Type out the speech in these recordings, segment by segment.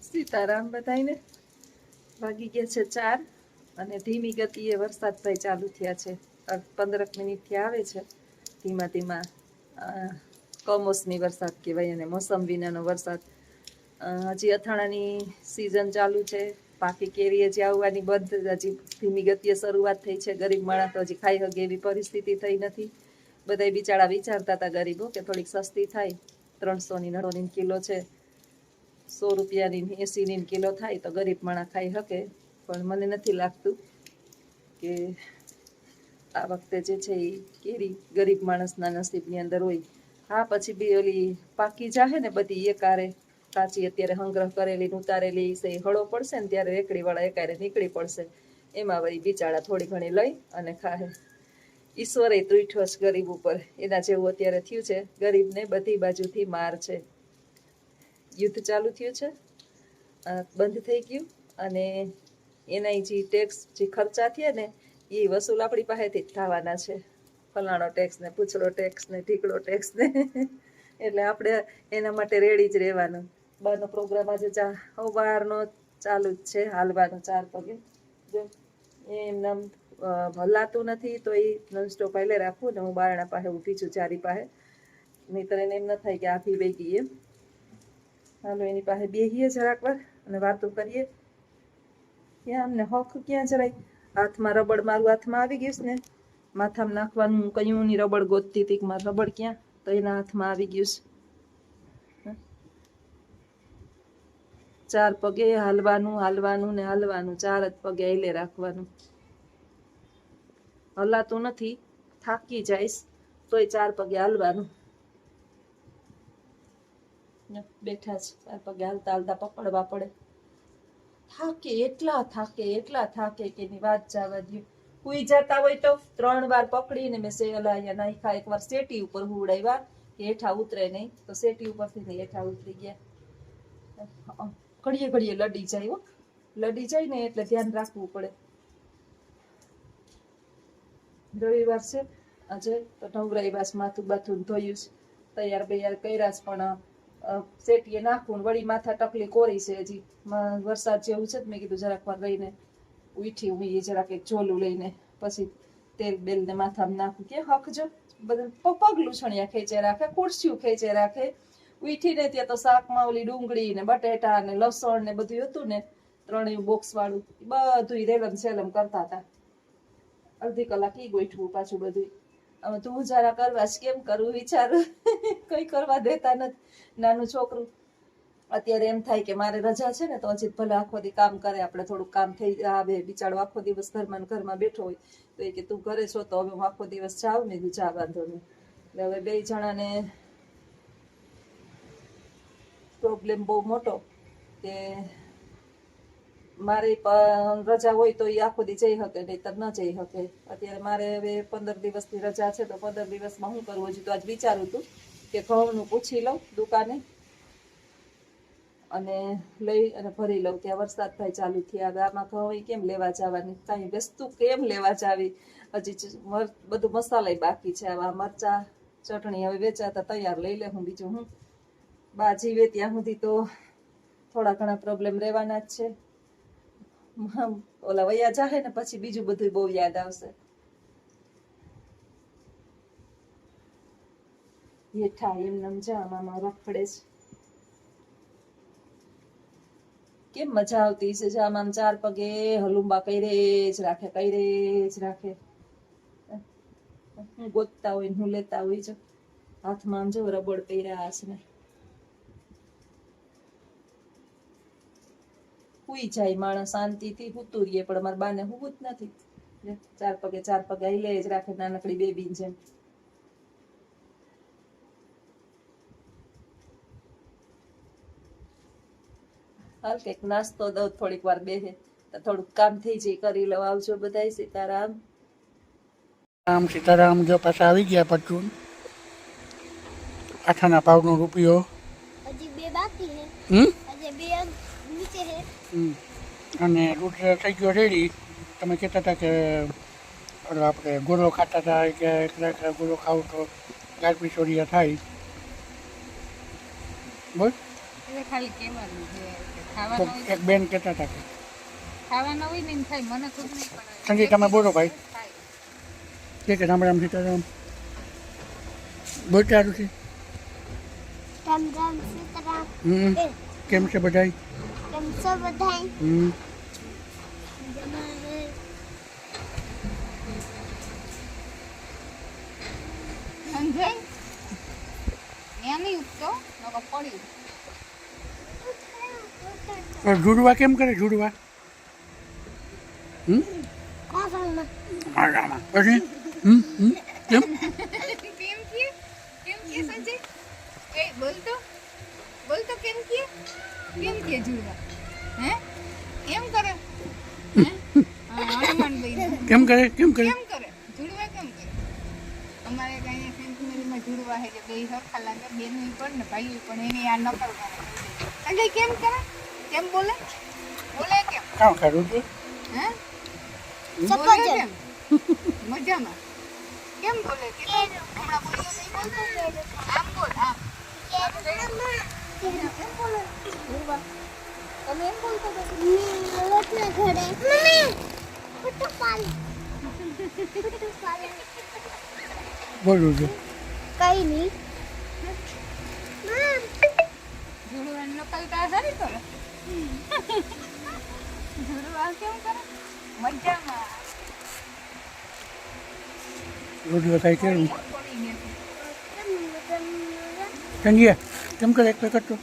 સીતારામ બધાઈને વાગી ગયા છે 4 અને ધીમી ગતિએ વરસાદ ભાઈ ચાલુ થયા છે 15 મિનિટથી આવે છે ધીમા ધીમા કમોસમી વરસાદ કહેવાય અને મોસમ વિનાનો વરસાદ હજી અથાણાની સિઝન ચાલુ છે પાકી કેરી હજી આવવાની બંધ હજી ધીમી ગતિએ શરૂઆત થઈ છે ગરીબ માણસ તો હજી ખાઈ શકે એવી પરિસ્થિતિ થઈ નથી બધા બિચારા વિચારતા હતા ગરીબો કે થોડીક સસ્તી થાય 300ની 900ની કિલો છે 100 રૂપિયાની 80ની કિલો થાય તો ગરીબ માણસ ખાઈ શકે પણ મને નથી લાગતું કે આ વખતે જે છે એ કેરી ગરીબ માણસના નસીબની અંદર હોય હા પછી બી ઓલી પાકી જાહે ને બધી એકારે કાચી અત્યારે સંગ્રહ કરેલી ઉતારેલી છે હળો પડશે ને ત્યારે રેકડીવાળા એકારે નીકળી પડશે એમાં વળી બિચારા થોડી ઘણી લઈ અને ખાહે ઈશ્વરે તૂટ્યો છે ગરીબ ઉપર એના જેવું અત્યારે થયું છે ગરીબને બધી બાજુથી માર છે યુદ્ધ ચાલુ થયું છે બંધ થઈ ગયું અને એના જે ટેક્સ જે ખર્ચા થયા ને એ વસૂલ આપણી પાસેથી જ થવાના છે ફલાણો ટેક્સ ને પૂછડો ટેક્સ ને ઢીકડો ટેક્સ ને એટલે આપણે એના માટે રેડી જ રહેવાનું બહારનો પ્રોગ્રામ આજે બહારનો ચાલુ જ છે હાલવાનો 4 પગે જો એમને હલાતું નથી તો એ નોનસ્ટોપ હાલે રાખવું ને હું બારણા પાસે ઊભી છું ચારી પાસે નહીંતર એને એમ ન થાય કે આખી વહી ગઈ એમ હાલો એની પાસે બેહીએ જરાક વાર અને વાતો કરીએ ક્યાં અમને હક ક્યાં જરાય હાથમાં રબડ મારું હાથમાં આવી ગયું ને માથામાં નાખવાનું કયું ની રબડ ગોતતી હતી કે મારું રબડ ક્યાં તો એના હાથમાં આવી ગયું છે 4 પગે હાલવાનું હાલવાનું ને હાલવાનું 4 જ પગે હાલે રાખવાનું હલાતું નથી થાકી જઈશ તોય 4 પગે હાલવાનું બેઠા છે 4 પગે હાલતા હાલતા પકડવા પડે એટલા થાકે કે એની વાત જવા દો હુઈ જતા હોય તો 3 વાર પકડીને મેં સેલા અહીંયા નાખ્યા એકવાર સેટી ઉપર હુવડાવ્યા કે હેઠા ઉતરે નહીં તો સેટી ઉપરથી હેઠા ઉતરી ગયા ઘડીએ ઘડીએ લડી જાય ને એટલે ધ્યાન રાખવું પડે રવિવાર છે આજે તો નવરાઈ બાસ માથું બાથું ધોયું છે તૈયાર બૈયાર કર્યા છે પણ સેટીએ નાખવું વળી માથા ટકલી કોરી છે હજી વરસાદ જેવું છે મેં કીધું જરાક વાર રહીને ઉઠી હું જરાક એક ઝોલું લઈને પછી તેલ બેલ ને માથામાં નાખું કે હકજો બધા પગલું છણિયા ખેંચે રાખે ખુરશીઓ ખેંચે રાખે ઉઠીને ત્યાં તો શાકમાં ઓલી ડુંગળી ને બટેટા ને લસણ ને બધું હતું ને 3 બોક્સ વાળું બધું રેલમ સેલમ કરતા હતા અડધી કલાક ઈ ગોઠવું પાછું બધું હવે તું જરા કરવા કેમ કરવું વિચારું કઈ કરવા દેતા નથી નાનું છોકરું અત્યારે એમ થાય કે મારે રજા છે ને તો હજી ભલે આખો દી કામ કરે આપણે થોડુંક કામ થઈ આવે બિચારો આખો દિવસ ઘરમાં બેઠો હોય તો એ કે તું ઘરે છો તો હવે હું આખો દિવસ જાઉં ને જા વાંધો નહીં એટલે હવે 2 જણાને પ્રોબ્લેમ બહુ મોટો કે મારે રજા હોય તો એ આખો દી જઈ શકે નહીતર ન જઈ શકે અત્યારે મારે હવે 15 દિવસની રજા છે તો 15 દિવસમાં શું કરવું હજી તો આજ વિચારું હતું કે ઘઉંનું પૂછી લઉં દુકાને અને લઈ અને ભરી લઉં ત્યાં વરસાદ ભાઈ ચાલુ થયા હવે આમાં ઘઉં કેમ લેવા જવાની કાંઈ વસ્તુ કેમ લેવા જાવી હજી બધું મસાલા બાકી છે આવા મરચા ચટણી હવે વેચાતા તૈયાર લઈ લે હું બીજું હું બા જીવે ત્યાં સુધી તો થોડા ઘણા પ્રોબ્લેમ રહેવાના જ છે ઓલા વયા જાહે ને પછી બીજું બધું બહુ યાદ આવશે હેઠા એમને આમાં રખડે છે કેમ મજા આવતી છે આમ 4 પગે હલુંબા કરે જ રાખે હું ગોતતા હોય હું લેતા હોય જો હાથમાં આમ જો રબડ પહેર્યા છે ને હુઈ જાય માણસ શાંતિથી હુતું રહીએ પણ અમારા બાને હુવું જ નથી 4 પગે લે જ રાખે નાનકડી બેબી જેમ હાલ કંઈક નાસ્તો દઉં થોડીક વાર બેસે તો થોડુંક કામ થઈ જાય કરી લઉં આવજો બધાય સીતારામ સીતારામ જો પાછા આવી ગયા પટુન આઠાના ભાવનો રૂપિયો હજી 2 બાકી છે હજી 2 નીચે છે અને રૂટ થઈ ગયો રેડી તમે કહેતા હતા કે આપણે ગોળો ખાતા હતા કે ગોળો ખાવ તો ગારપી ચોરિયા થાય બોલ ખાલી કેવાનું છે તો એક બેન કહેતા હતા કે ખાવાના હોય ને એમ થાય મને ખુદ નહીં પડે સંજય તમે બોલો ભાઈ થાય. કે રામ રામ સીતારામ બોલતા છે રામ રામ સીતારામ. કેમ છે બધાય કેમ છો બધાય? સંજય ત્યાં નહીં ઉઠતો નકર પડી. જુડવા કેમ કરે જુડવા કોસલમાં આરામાં પછી કેમ કેમ કે સંજય એ બોલતો કેમ કે જુડવા હે એમ કરે હે હનુમાનભાઈ કેમ કરે જુડવા કેમ કરે અમારે કઈ ફેમિલીમાં જુડવા છે કે બે સરખા લાગે બેનું પણ ને ભાઈ પણ એની આ નકલ કરે સંજય કેમ કરે કેમ બોલે કેમ કામ કરું છું હે સફરજન. બોલે કેમ મજામાં કેમ બોલે કે હમણાં બોલ્યો નહીં બોલતો આમ બોલ આમ એમ બોલે જુડવા તમે એમ બોલતો હતો લોટના ઘડે મમ્મી કુટુ પાલ બોલું છું કઈ નહીં. જુડવા નકલતા સારી કરે જુડવા કેમ કરે મજામાં રોટલો ખાઈ કેવું પડી ગયા સંજય કેમ કરે એક કરતો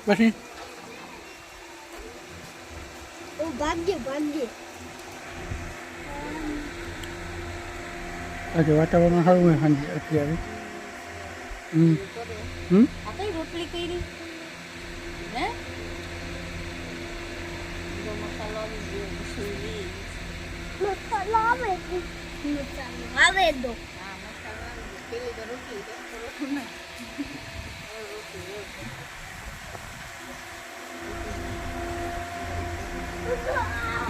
પછી ભાગ્ય આજે વાતાવરણ સારું હોય સાંજે અત્યારે આ કઈ રોટલી કરી હે જો મસાલો આવી ગયો મસૂરી મસાલો આવે દો. હા મસાલો આવી ગયો પેલી તો રોટલી છે તો રોટલી નહીં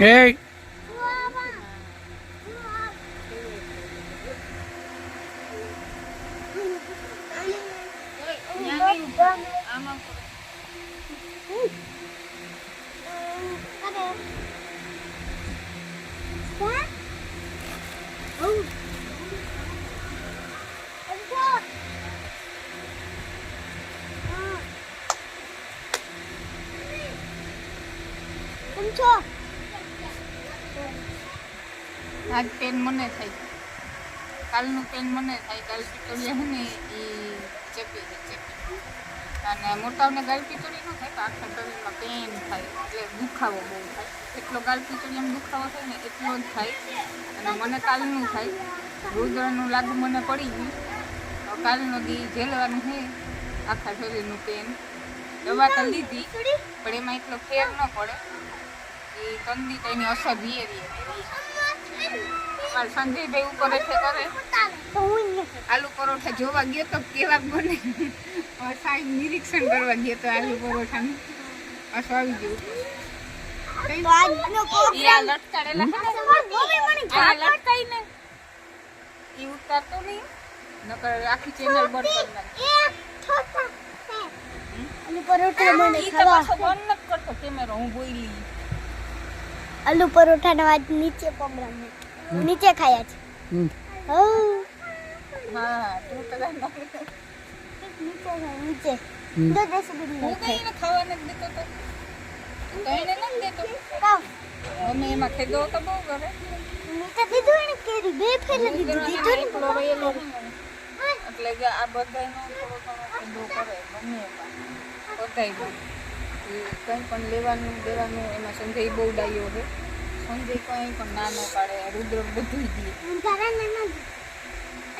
એ આમાં આજ પેન મને થાય કાલનું પેન મને થાય કાલ પિત્તોડિયા છે ને એ ચેપી અને મોટાઓને ગાલ પિત્તોડી ન થાય તો આખા શરીરમાં પેન થાય એટલે દુખાવો બહુ થાય એટલો ગાલ પિત્તોડિયામાં દુખાવો થાય ને એટલો જ થાય અને મને કાલનું થાય રુદ્રનું લાગુ મને પડી ગયું તો કાલનો દી ઝેલવાનું છે આખા શરીરનું પેન દવા તો લીધી પણ એમાં એટલો ફેર ન પડે એ કંદી તો એની અસર ધીરે અમારે સંજયભાઈ ઉપર કરે આલુ પરોઠા જોવા ગયો તો કેવા બને સાહેબ નિરીક્ષણ કરવા ગયો તો આલુ પરોઠાનું પાછું આવી ગયું લટકાડેલા લટકાઈને એ ઉતારતો નહીં નકર આખી ચેનલ બંધ કરી નાખી પરોઠા મને ઈ તો પાછો બંધ નથી કરતો કેમેરો હું બોલી આલુ પરોઠા ના વાત નીચે પગડા નીચે ખાયા છે. હા તું તો નીચે દો ડસ્ટબિન હું કઈ એને ખાવા નથી દેતો તો તું તો એને નથી દેતો અમે એમાં ખેદો તો બહુ કરે નીચે દીધું એને કેરી બે ફેલે દીધું એકલો રહેલો એટલે કે આ બધાયનો થોડો ખેદો કરે ગમે એમાં બધાય કંઈ પણ લેવાનું દેવાનું એમાં સંજય બહુ ડાયો છે સંજય કંઈ પણ ના ન પાડે રુદ્ર બધું જ દે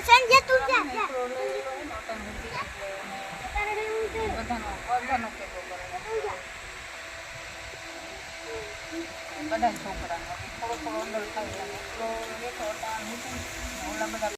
સંજય તું જા બધાનો ખેદો કરે બધા છોકરાનો થોડો અંદર થાય એટલો રેખો ઓલા બધા